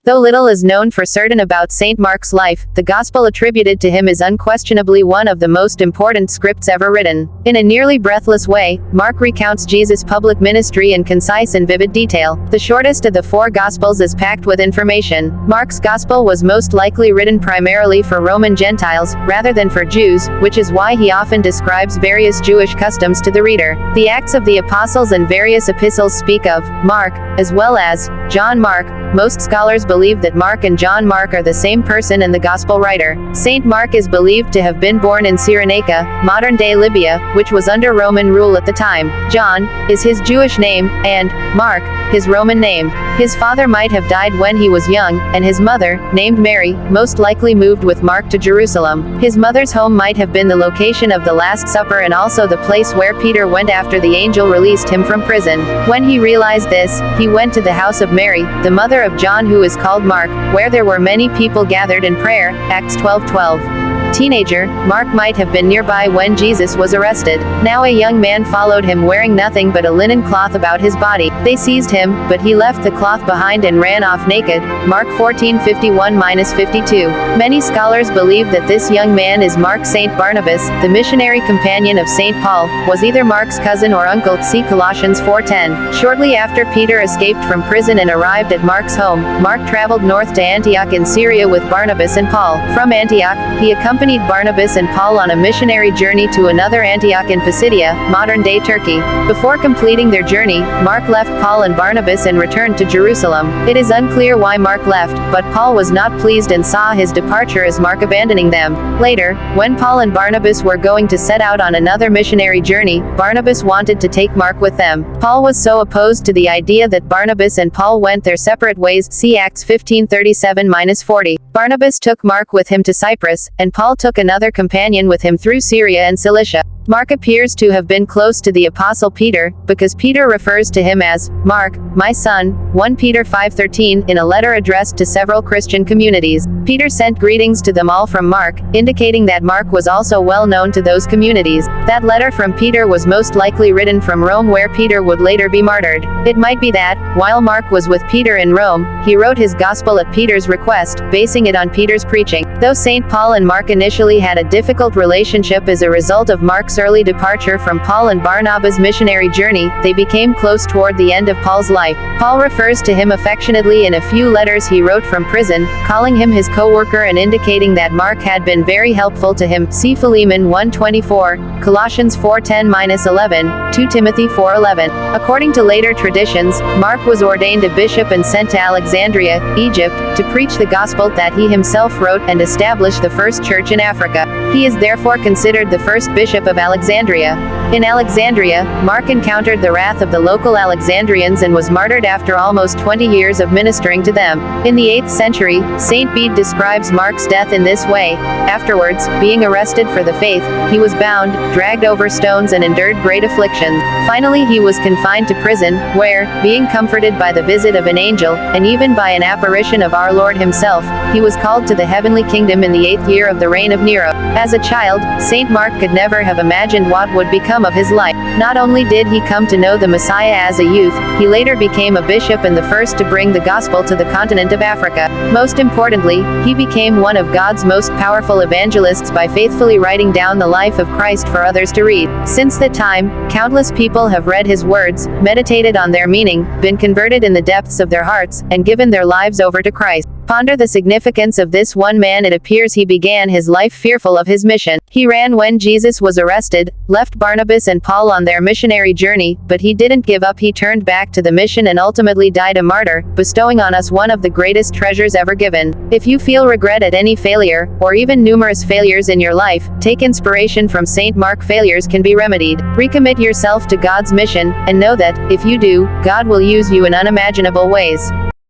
Though little is known for certain about St. Mark's life, the Gospel attributed to him is unquestionably one of the most important scripts ever written. In a nearly breathless way, Mark recounts Jesus' public ministry in concise and vivid detail. The shortest of the four Gospels is packed with information. Mark's Gospel was most likely written primarily for Roman Gentiles, rather than for Jews, which is why he often describes various Jewish customs to the reader. The Acts of the Apostles and various epistles speak of Mark, as well as John Mark. Most scholars believe that Mark and John Mark are the same person and the Gospel writer. Saint Mark is believed to have been born in Cyrenaica, modern-day Libya, which was under Roman rule at the time. John is his Jewish name, and Mark, his Roman name. His father might have died when he was young, and his mother, named Mary, most likely moved with Mark to Jerusalem. His mother's home might have been the location of the Last Supper and also the place where Peter went after the angel released him from prison. When he realized this, he went to the house of Mary, the mother of John, who is called Mark, where there were many people gathered in prayer. Acts 12:12. Teenager, Mark might have been nearby when Jesus was arrested. Now a young man followed him wearing nothing but a linen cloth about his body. They seized him, but he left the cloth behind and ran off naked. Mark 14:51-52. Many scholars believe that this young man is Mark. Saint Barnabas, the missionary companion of Saint Paul, was either Mark's cousin or uncle. See Colossians 4:10. Shortly after Peter escaped from prison and arrived at Mark's home, Mark traveled north to Antioch in Syria with Barnabas and Paul. From Antioch, he accompanied Barnabas and Paul on a missionary journey to another Antioch in Pisidia, modern-day Turkey. Before completing their journey, Mark left Paul and Barnabas and returned to Jerusalem. It is unclear why Mark left, but Paul was not pleased and saw his departure as Mark abandoning them. Later, when Paul and Barnabas were going to set out on another missionary journey, Barnabas wanted to take Mark with them. Paul was so opposed to the idea that Barnabas and Paul went their separate ways. See Acts 15:37-40. Barnabas took Mark with him to Cyprus, and Paul took another companion with him through Syria and Cilicia. Mark appears to have been close to the Apostle Peter, because Peter refers to him as Mark, my son, 1 Peter 5:13, in a letter addressed to several Christian communities. Peter sent greetings to them all from Mark, indicating that Mark was also well known to those communities. That letter from Peter was most likely written from Rome, where Peter would later be martyred. It might be that, while Mark was with Peter in Rome, he wrote his gospel at Peter's request, basing it on Peter's preaching. Though St. Paul and Mark initially had a difficult relationship as a result of Mark's early departure from Paul and Barnabas' missionary journey, they became close toward the end of Paul's life. Paul refers to him affectionately in a few letters he wrote from prison, calling him his co-worker and indicating that Mark had been very helpful to him. See Philemon 1:24, Colossians 4:10-11, 2 Timothy 4:11. According to later traditions, Mark was ordained a bishop and sent to Alexandria, Egypt, to preach the gospel that he himself wrote and established the first church in Africa. He is therefore considered the first bishop of Alexandria. In Alexandria, Mark encountered the wrath of the local Alexandrians and was martyred after almost 20 years of ministering to them. In the 8th century, St. Bede describes Mark's death in this way. Afterwards, being arrested for the faith, he was bound, dragged over stones and endured great affliction. Finally he was confined to prison, where, being comforted by the visit of an angel, and even by an apparition of our Lord himself, he was called to the heavenly kingdom in the 8th year of the reign of Nero. As a child, St. Mark could never have imagined what would become of his life. Not only did he come to know the Messiah as a youth, he later became a bishop and the first to bring the gospel to the continent of Africa. Most importantly, he became one of God's most powerful evangelists by faithfully writing down the life of Christ for others to read. Since that time, countless people have read his words, meditated on their meaning, been converted in the depths of their hearts, and given their lives over to Christ. Ponder the significance of this one man. It appears he began his life fearful of his mission. He ran when Jesus was arrested, left Barnabas and Paul on their missionary journey, but he didn't give up. He turned back to the mission and ultimately died a martyr, bestowing on us one of the greatest treasures ever given. If you feel regret at any failure, or even numerous failures in your life, take inspiration from St. Mark. Failures can be remedied. Recommit yourself to God's mission, and know that, if you do, God will use you in unimaginable ways.